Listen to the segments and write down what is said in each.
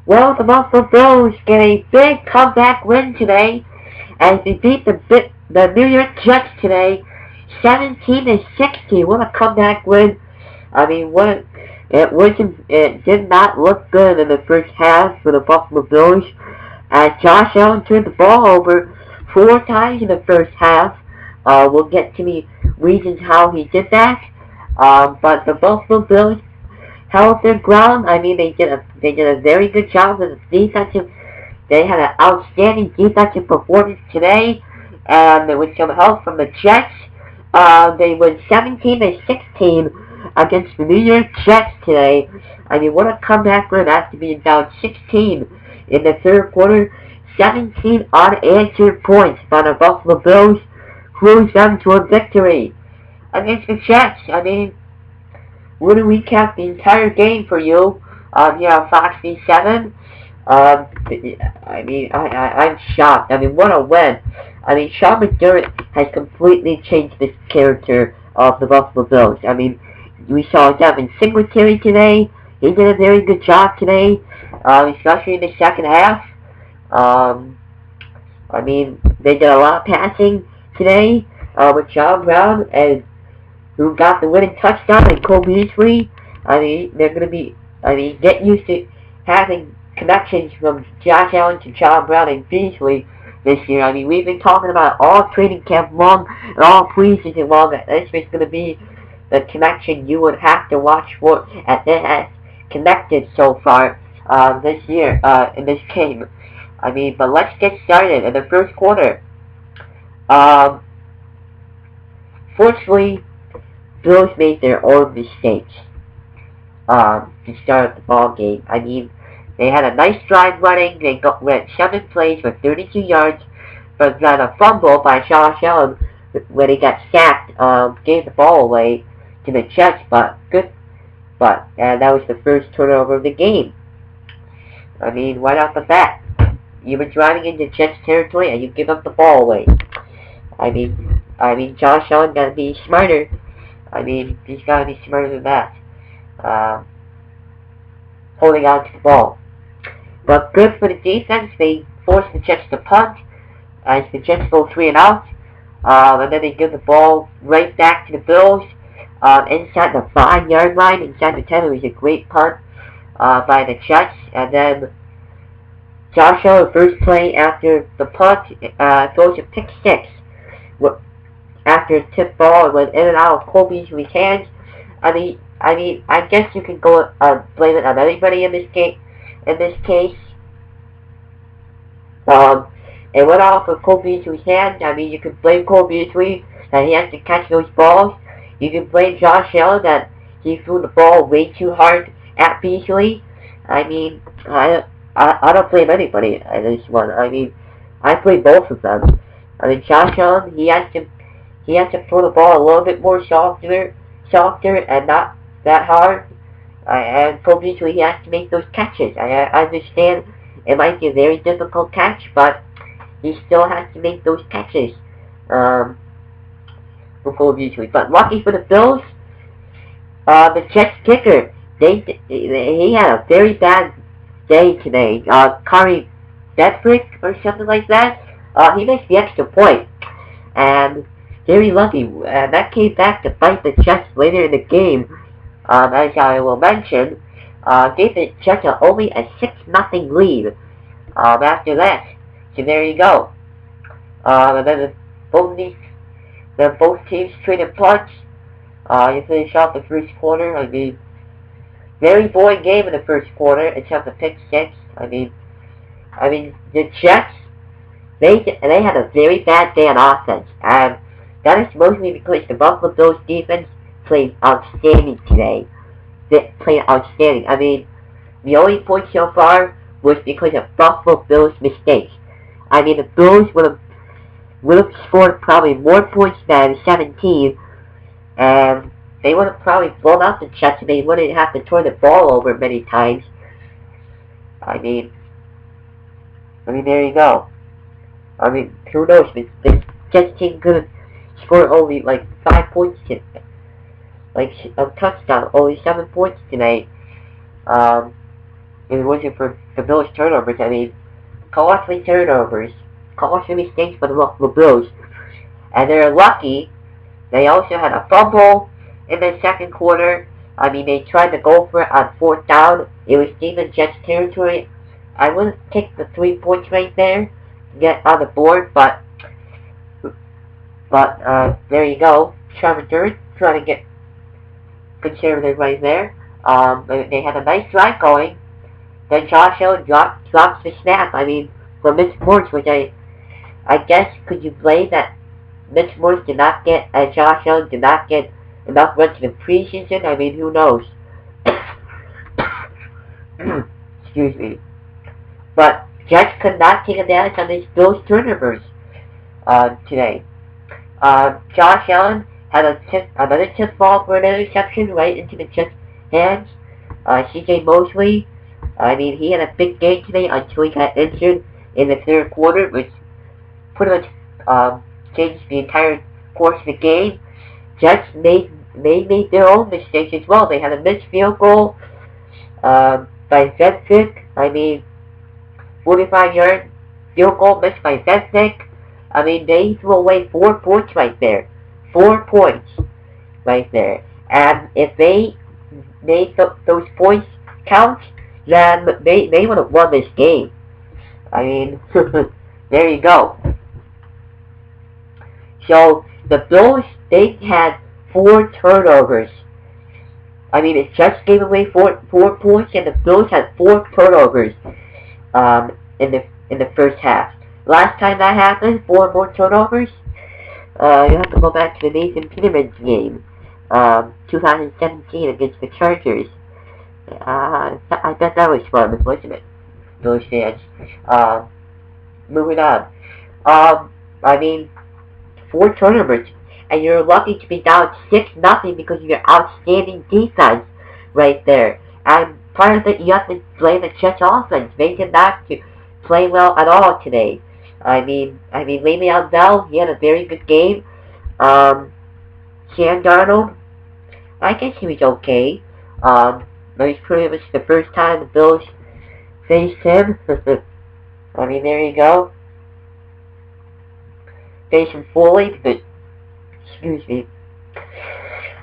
Well, the Buffalo Bills get a big comeback win today as they beat the New York Jets today, 17-16. What a comeback win! I mean, it did not look good in the first half for the Buffalo Bills as Josh Allen turned the ball over 4 times in the first half. We'll get to the reasons how he did that. But the Buffalo Bills held their ground. I mean, they did a very good job with the defensive. They had an outstanding defensive performance today, and with some help from the Jets, they won 17-16 against the New York Jets today. I mean, what a comeback win after being down 16 in the third quarter. 17 unanswered points by the Buffalo Bills cruised them to a victory against the Jets. I mean, we're going to recap the entire game for you here on Fox V7. I'm shocked. I mean, what a win. I mean, Sean McDermott has completely changed the character of the Buffalo Bills. I mean, we saw Devin Singletary today. He did a very good job today, especially in the second half. I mean, they did a lot of passing today with John Brown, and who got the winning touchdown, and Cole Beasley. I mean, get used to having connections from Josh Allen to John Brown and Beasley this year. I mean, we've been talking about all training camp long and all preseason long that this was going to be the connection you would have to watch for, and it has connected so far this year in this game. I mean, but let's get started in the first quarter. Fortunately, Bills made their own mistakes to start the ball game. I mean, they had a nice drive running. They went 7 plays for 32 yards, but then a fumble by Josh Allen when he got sacked gave the ball away to the Jets. But that was the first turnover of the game. I mean, right off the bat, you were driving into Jets territory and you give up the ball away. I mean, Josh Allen gotta be smarter. I mean, he's gotta be smarter than that. Holding on to the ball. But good for the defense. They forced the Jets to punt as the Jets go 3 and out. And then they give the ball right back to the Bills inside the 5-yard line, inside the 10. It was a great punt by the Jets. And then Josh Allen, first play after the punt, throws a pick 6. After a tip ball, it went in and out of Cole Beasley's hands. I mean, I guess you can go blame it on anybody in this case. It went off of Cole Beasley's hands. I mean, you can blame Cole Beasley that he has to catch those balls. You can blame Josh Allen that he threw the ball way too hard at Beasley. I mean, I don't blame anybody in this one. I mean, I blame both of them. I mean, Josh Allen, he has to throw the ball a little bit more softer and not that hard. And Cole Beasley, he has to make those catches. I understand it might be a very difficult catch, but he still has to make those catches for Cole Beasley. But lucky for the Bills, the Jets kicker, he had a very bad day today. Kari Bedford or something like that. He makes the extra point, and very lucky. That came back to bite the Jets later in the game. As I will mention, gave the Jets only a 6-0 lead after that. So there you go. And then both teams traded punts. You finish off the first quarter. I mean, very boring game in the first quarter, except the pick 6. I mean, the Jets, they had a very bad day on offense, and that is mostly because the Buffalo Bills defense played outstanding today. They played outstanding. I mean, the only point so far was because of Buffalo Bills' mistakes. I mean, the Bills would have scored probably more points than 17, and they would have probably blown out the Jets, and they wouldn't have to turn the ball over many times. I mean, there you go. I mean, who knows? The Jets team could have scored only like 5 points today, like a touchdown, only 7 points tonight. if it wasn't for the Bills' turnovers. I mean, costly turnovers, costly mistakes for the Buffalo Bills. And they're lucky. They also had a fumble in the second quarter. I mean, they tried to go for it on fourth down. It was deep in Jets territory. I wouldn't take the 3 points right there to get on the board, but there you go. Trevor Durant trying to get conservative right there. They had a nice drive going. Then Josh Allen drops the snap. I mean, for Mitch Morse, which I guess could you blame that Mitch Morse did not get, and Josh Allen did not get enough runs in the preseason? I mean, who knows? Excuse me. But Jets could not take advantage of these Bills turnovers today. Josh Allen had another tip ball for an interception right into the Jets' hands. C.J. Mosley, I mean, he had a big game today until he got injured in the third quarter, which pretty much changed the entire course of the game. Jets made their own mistakes as well. They had a missed field goal by Zetzik. I mean, 45-yard field goal missed by Zetzik. I mean, they threw away 4 points right there. 4 points right there. And if they made those points count, then they would have won this game. I mean, there you go. So, the Bills, they had 4 turnovers. I mean, the Jets gave away 4 points, and the Bills had 4 turnovers in the first half. Last time that happened, 4 more turnovers. You have to go back to the Nathan Peterman's game, 2017 against the Chargers. I bet that was fun, wasn't it? Those fans. Moving on. I mean, 4 turnovers, and you're lucky to be down 6-0 because of your outstanding defense right there. And part of it, you have to blame the Jets offense. They did not play well at all today. I mean, Le'Veon Bell, he had a very good game. Sam Darnold, I guess he was okay. But it's pretty much the first time the Bills faced him. I mean, there you go. Face him fully, but excuse me.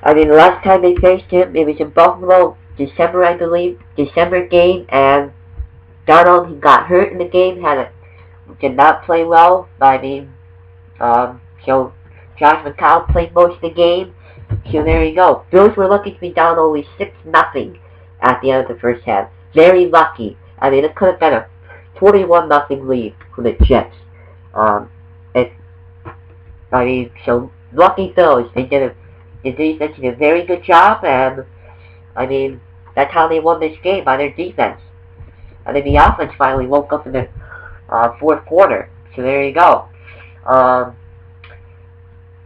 I mean, the last time they faced him, it was in Buffalo, December, I believe, December game, and Darnold, he got hurt in the game, did not play well. I mean, so Josh McCown played most of the game. So there you go. Bills were lucky to be down only 6-0 at the end of the first half. Very lucky. I mean, it could have been a 21-0 lead for the Jets. I mean, so lucky Bills. The defense did a very good job, and I mean, that's how they won this game, by their defense. And then the offense finally woke up in the fourth quarter. So there you go.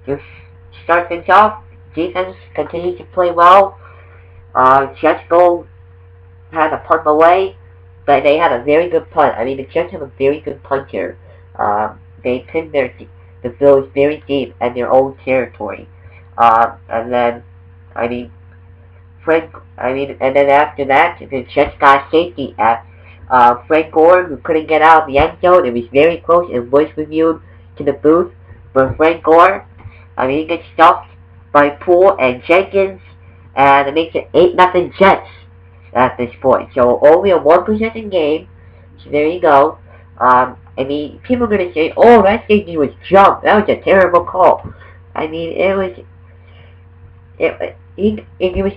Just start things off. Defense continues to play well. Jets had a punt away, but they had a very good punt. I mean, the Jets have a very good punter. They pinned the Bills very deep in their own territory. And then, and then after that, the Jets got safety at Frank Gore, who couldn't get out of the end zone. It was very close. It was reviewed to the booth. But Frank Gore, I mean, he gets stuffed by Poole and Jenkins, and it makes it 8-0 Jets at this point. So only a 1-possession game. So there you go. I mean, people are going to say, oh, that safety was jumped. That was a terrible call. I mean, it was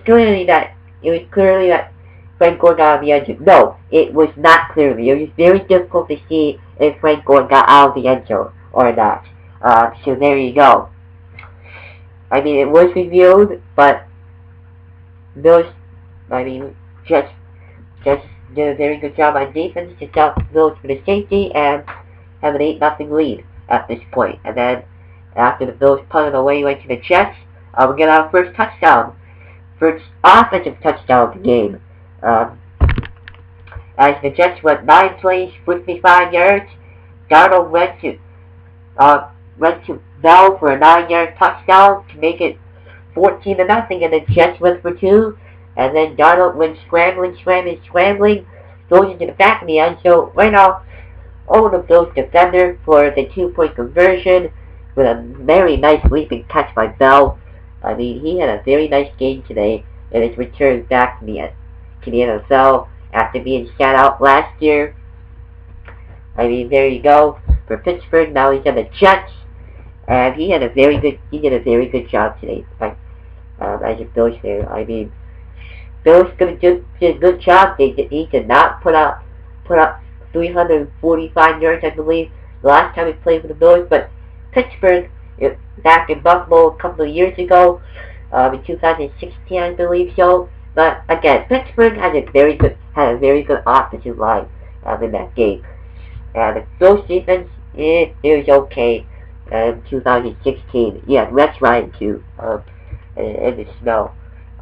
clearly that Frank Gore got out of the end zone. No, it was not clearly. It was very difficult to see if Frank Gore got out of the end zone or not. So there you go. I mean, it was reviewed, but Jets did a very good job on defense to stop Bills for the safety and have an 8-0 lead at this point. And then after the Bills punted away, went to the Jets. We get our first touchdown, first offensive touchdown of the game. As the Jets went 9 plays, 55 yards, Darnold went to Bell for a 9-yard touchdown to make it 14-0, and the Jets went for 2. And then Darnold went scrambling, throws into the back of the end. So right now, all the Bills defender for the 2-point conversion with a very nice leaping catch by Bell. I mean, he had a very nice game today in his return back to the NFL after being shut out last year. I mean, there you go for Pittsburgh. Now he's on the Jets, and he did a very good job today. As a Bills fan, I mean, Bills did a good job. He did not put up 345 yards, I believe, the last time he played for the Bills. But Pittsburgh, back in Buffalo a couple of years ago, in 2016, I believe so. But again, Pittsburgh had a very good offensive line in that game. And the Bills defense, it was okay. In 2016, yeah, Rex Ryan too. In the snow.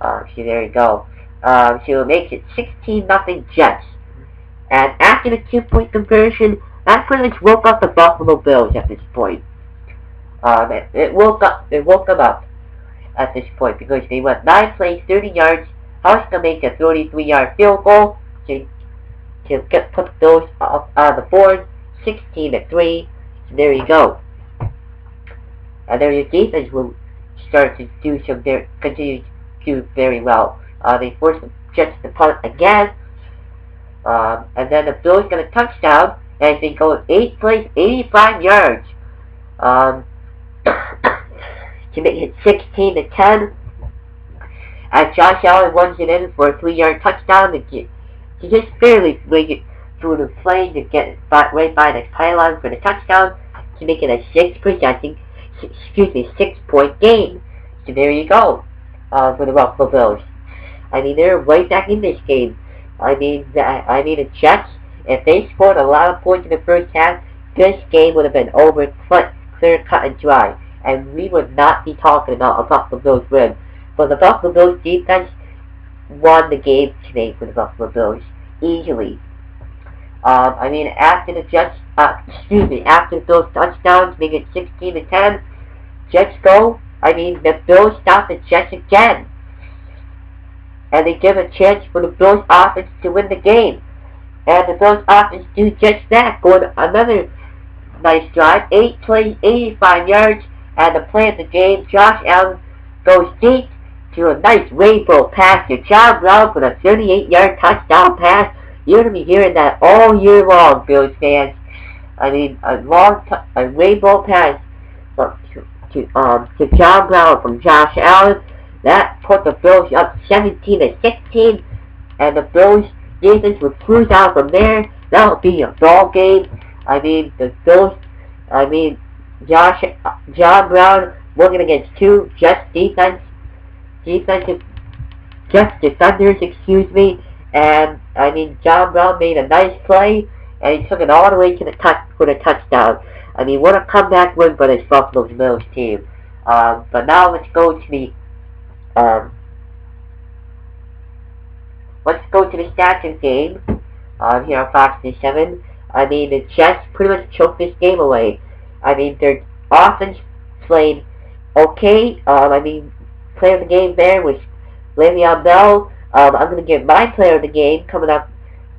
So there you go. So it makes it 16-0 Jets. And after the 2-point conversion, that pretty much woke up the Buffalo Bills at this point. It woke them up at this point because they went 9 plays, 30 yards. House to make a 33-yard field goal to put the Bills on the board, 16-3. So there you go. And then your defense will start to continue to do very well. They forced the Jets to punt again. And then the Bills got a touchdown, and they go 8 plays, 85 yards. To make it 16-10. As Josh Allen runs it in for a 3-yard touchdown to just barely bring it through the plane to get right by the pylon for the touchdown to make it a 6-point game. So there you go for the Buffalo Bills. I mean, they're right back in this game. I mean, the Jets, if they scored a lot of points in the first half, this game would have been over, clear cut and dry, and we would not be talking about a Buffalo Bills win. But the Buffalo Bills defense won the game today for the Buffalo Bills easily. I mean, after the Bills touchdowns, make it 16-10. Jets go. I mean, the Bills stop the Jets again, and they give a chance for the Bills offense to win the game. And the Bills offense do just that, going another nice drive, 8 plays, 85 yards, and the play of the game, Josh Allen goes deep to a nice rainbow pass to John Brown for a 38-yard touchdown pass. You're going to be hearing that all year long, Bills fans. I mean, a rainbow pass to John Brown from Josh Allen. That put the Bills up 17-16, and the Bills defense would cruise out from there. That'll be a ball game. I mean, the Bills. I mean, John Brown working against 2 Jets defenders, excuse me. And I mean, John Brown made a nice play, and he took it all the way to the touchdown. I mean, what a comeback win for this Buffalo Bills team. But now let's go to the stats of the game. Here on Fox News 7. I mean, the Jets pretty much choked this game away. I mean, their offense played okay. I mean, player of the game there was Le'Veon Bell. I'm going to give my player of the game coming up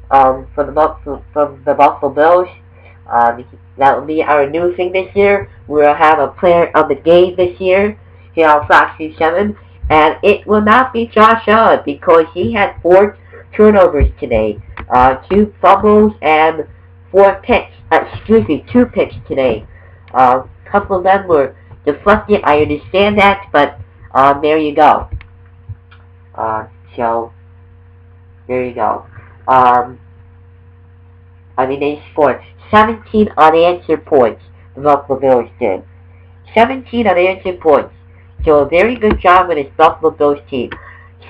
from the Buffalo Bills. That will be our new thing this year. We'll have a player of the game this year here on Fox News 7. And it will not be Josh Allen because he had 4 turnovers today. 2 fumbles and 2 picks today. A couple of them were deflected. I understand that, but there you go. So there you go. I mean, they scored 17 unanswered points. The Buffalo Bills did 17 unanswered points. So a very good job with this Buffalo Bills team.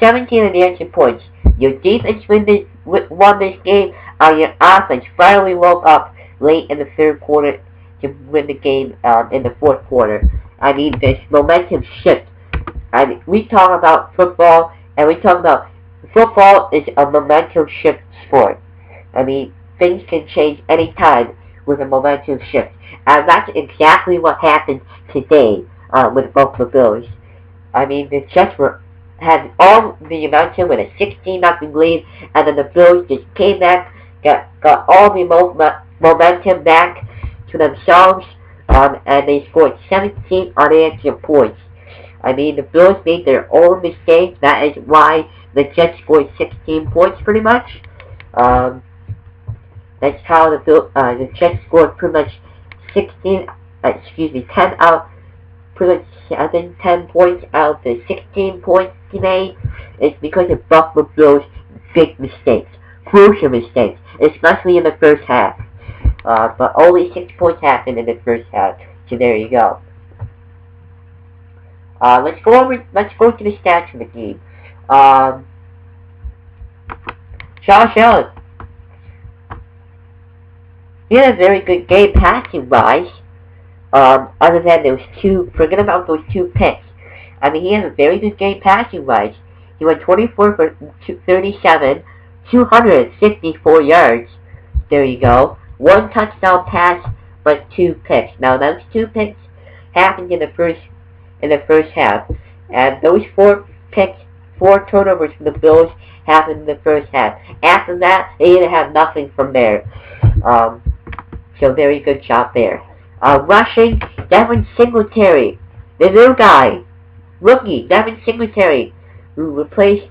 17 unanswered points. Your defense won this game, and your offense finally woke up late in the third quarter to win the game in the fourth quarter. I mean, this momentum shift. I mean, we talk about football, and we talk about football is a momentum shift sport. I mean, things can change any time with a momentum shift. And that's exactly what happened today with the Buffalo Bills. I mean, the Jets had all the momentum with a 16-0 lead, and then the Bills just came back got all the momentum back to themselves, and they scored 17 unanswered points. I mean, the Bills made their own mistakes. That is why the Jets scored 16 points, pretty much. That's how the Jets scored pretty much 10 out, pretty much 10 points out of the 16 points today. It's because of Buffalo Bills' big mistakes, crucial mistakes, especially in the first half. But only 6 points happened in the first half. So there you go. Let's go to the stats of the game. Josh Allen. He had a very good game passing wise. Other than forget about those 2 picks. I mean, he had a very good game passing wise. He went 24 for 37, 264 yards. There you go. 1 touchdown pass, but 2 picks. Now those 2 picks happened in the first half, and those 4 turnovers for the Bills happened in the first half. After that, they didn't have nothing from there. So very good job there. Rushing, Devin Singletary, the new guy, rookie Devin Singletary, who replaced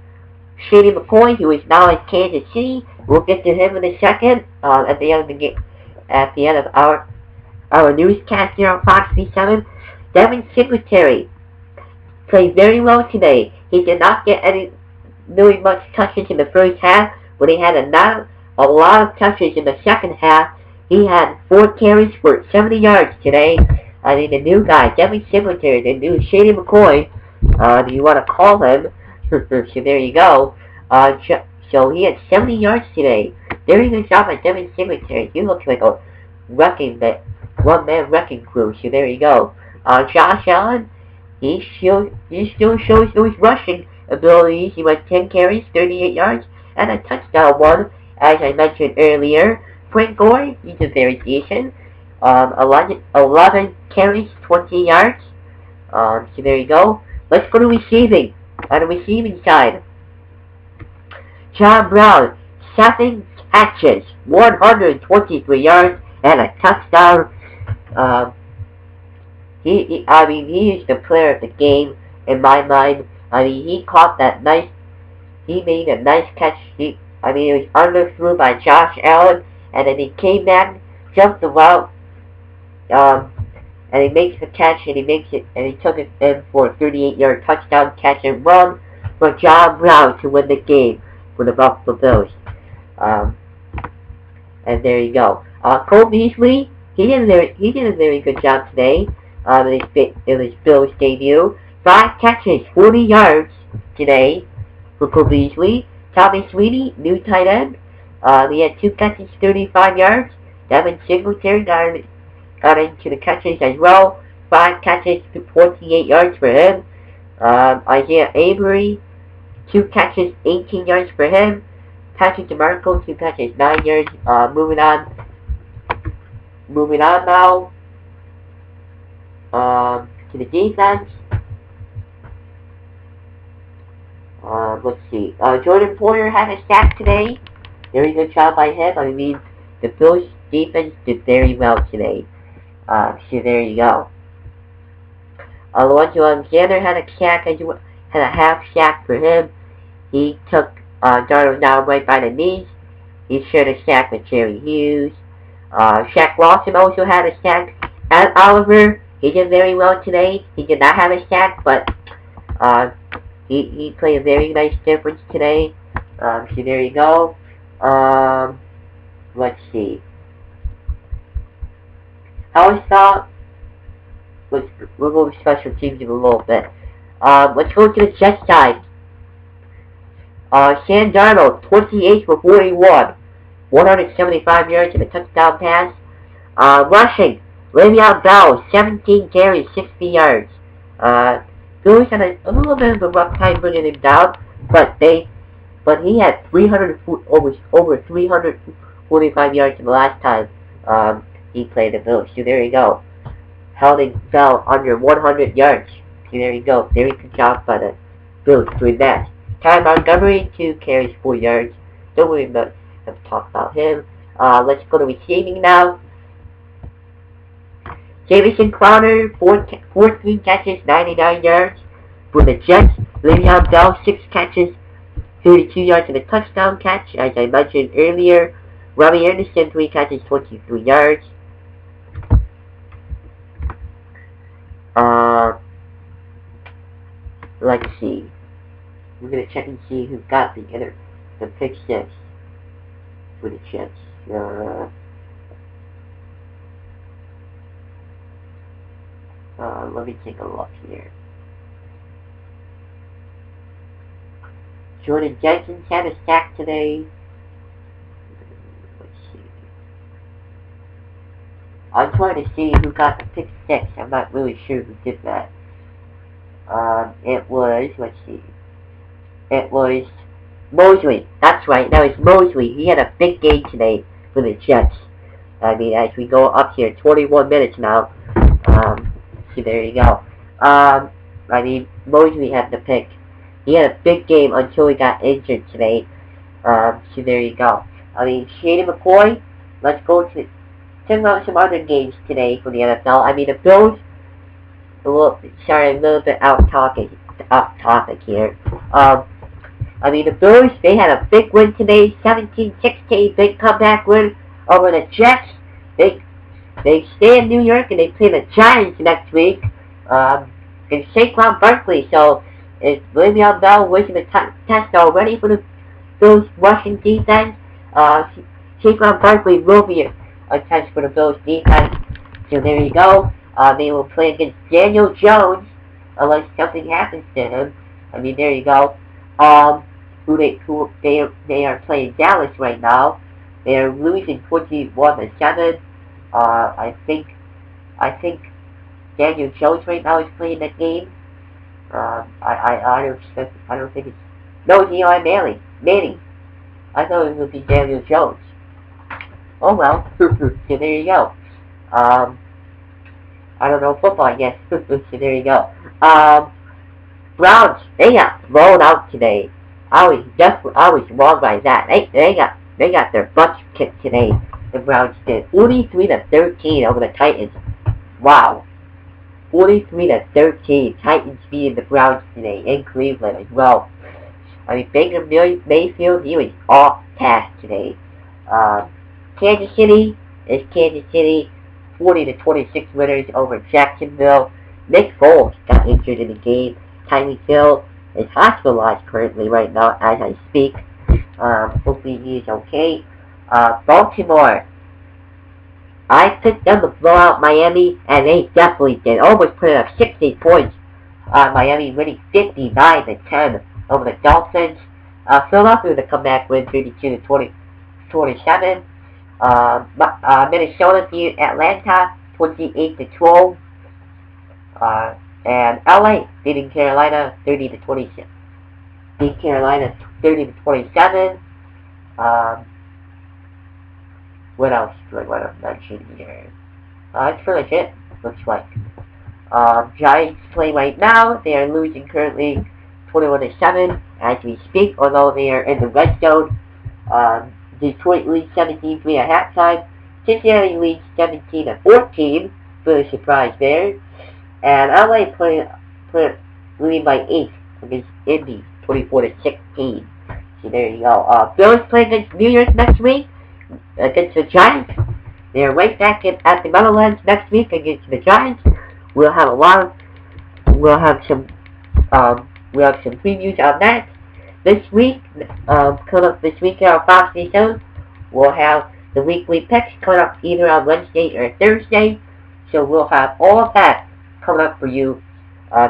Shady McCoy, who is now in Kansas City. We'll get to him in a second. At the end of the game, at the end of our newscast here on Fox 7, Devin Singletary played very well today. He did not get really much touches in the first half, but he had a lot of touches in the second half. He had 4 carries for 70 yards today. I mean, the new guy, Devin Singletary, the new Shady McCoy, do you want to call him? So there you go. So he had 70 yards today. Very good job by Devin Singletary. He looks like a one-man wrecking crew. So there you go. Josh Allen, he still shows those rushing abilities. He went 10 carries, 38 yards, and a touchdown one, as I mentioned earlier. Frank Gore, he's a very decent. 11 carries, 20 yards. So there you go. Let's go to receiving. On the receiving side, John Brown, 7 catches, 123 yards, and a touchdown. He is the player of the game in my mind. I mean, he made a nice catch. It was underthrown by Josh Allen, and then he came back, jumped the route, and he makes the catch, and he took it in for a 38-yard touchdown catch and run for John Brown to win the game for the Buffalo Bills. And there you go. Cole Beasley, he did a very good job today. In his Bills debut, 5 catches, 40 yards today for Cole Beasley. Tommy Sweeney, new tight end. He had 2 catches, 35 yards. Devin Singletary got into the catches as well. 5 catches, 48 yards for him. Isaiah Avery, 2 catches, 18 yards for him. Patrick DeMarco, 2 catches, 9 yards. Moving on now. To the defense. Let's see. Jordan Poyer had a sack today. Very good job by him. I mean, the Bills defense did very well today. So there you go. Alonzo Alexander had a half sack for him. He took Darnold down right by the knees. He shared a sack with Jerry Hughes. Shaq Lawson also had a sack. And Oliver, he did very well today. He did not have a sack, but he played a very nice difference today. So there you go. Let's see. We'll go to special teams in a little bit. Let's go to the Jets side. Sam Darnold, 28 for 41. 175 yards and a touchdown pass. Rushing, Le'Veon Bell, 17 carries, 60 yards. Bills had a little bit of a rough time bringing him down, but he had over 345 yards in the last time he played the Bills. So there you go. Holding Bell under 100 yards. So there you go. Very good job by the Bills doing that. Ty Montgomery, 2 carries, 4 yards. Don't worry about Let's talk about him. Let's go to receiving now. Jamison Crowder, 14 catches, 99 yards for the Jets. Le'Veon Bell, 6 catches, 32 yards and a touchdown catch, as I mentioned earlier. Robbie Anderson, 3 catches, 23 yards. Let's see. We're gonna check and see who got the pick six for the Jets. Let me take a look here. Jordan Jenkins had a sack today. Let's see. I'm trying to see who got the pick six. I'm not really sure who did that. It was, let's see. It was Mosley. That's right, that was Mosley. He had a big game today for the Jets. I mean, as we go up here, 21 minutes now. So there you go. I mean, Mosley had the pick. He had a big game until he got injured today. So there you go. I mean, Shady McCoy, let's go to talk about some other games today for the NFL. I mean, the Bills, sorry, I'm a little bit off topic here. I mean, the Bills, they had a big win today, 17-16, big comeback win over the Jets. They stay in New York and they play the Giants next week. Against Saquon Barkley. So is Le'Veon Bell wasting the test already for the Bills rushing defense? Saquon Barkley will be a test for the Bills defense. So there you go. They will play against Daniel Jones unless something happens to him. I mean, there you go. They are playing Dallas right now. They are losing 21-7. I think Daniel Jones right now is playing that game. I don't think it's, no, it's Eli Manning. I thought it would be Daniel Jones. Oh well. So there you go. I don't know football, I guess. So there you go. Browns, they got blown out today. I was wrong by that. They got their butts kicked today. The Browns did 43-13 over the Titans. Wow. 43-13. Titans beating the Browns today in Cleveland as well. I mean, Baker Mayfield, he was off task today. Kansas City is Kansas City, 40-26 winners over Jacksonville. Nick Foles got injured in the game. Tyreek Hill is hospitalized currently right now as I speak. Hopefully he is okay. Baltimore, I picked them to blow out Miami, and they definitely did. Almost put up 60 points. Miami winning 59-10 over the Dolphins. Philadelphia with a comeback win, 32-27. Minnesota beat Atlanta, 28-12. And LA beating Carolina, 30-26. Beat Carolina 30-27. What else do I want to mention here? That's pretty much it, looks like. Giants play right now. They are losing currently 21-7 as we speak, although they are in the red zone. Detroit leads 17-3 at halftime. Cincinnati leads 17-14. Really surprised there. And LA leading by 8 against Indy, 24-16. So there you go. Bills play against New York next week against the Giants. They're right back at the Meadowlands next week against the Giants. We'll have some previews on that this week. Coming up this week on Fox News 7, we'll have the weekly picks coming up either on Wednesday or Thursday. So we'll have all of that coming up for you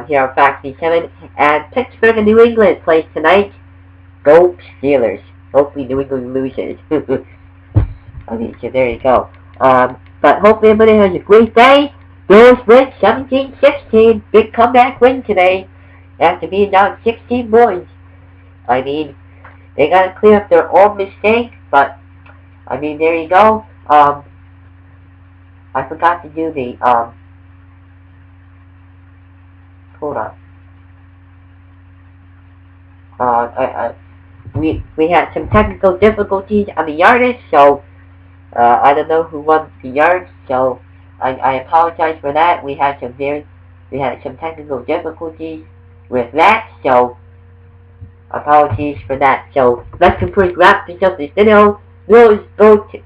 here on Fox News 7. And Pittsburgh and New England plays tonight. Go Steelers. Hopefully New England loses. Okay, so there you go. But hopefully everybody has a great day. Bills win 17-16. Big comeback win today after being down 16 points. I mean, they got to clear up their own mistake, but I mean, there you go. I forgot to do the hold on. we had some technical difficulties on the yardage, so I don't know who won the yards, so I apologize for that. We had some technical difficulties with that, so apologies for that. So let's complete wrap this up this video. We'll go to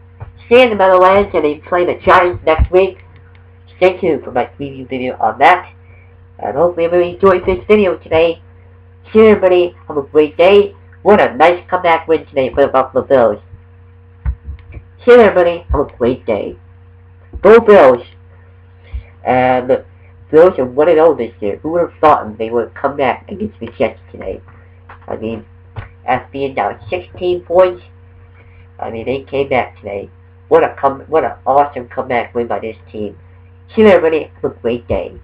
stay in the Meadowlands and they play the Giants next week. Stay tuned for my preview video on that. And hopefully everybody enjoyed this video today. See you everybody. Have a great day. What a nice comeback win today for the Buffalo Bills. See you everybody. Have a great day. Go Bills. And the Bills are 1-0 this year. Who would have thought they would come back against the Jets today? I mean, after being down 16 points, I mean, they came back today. What an awesome comeback win by this team. See you everybody. Have a great day.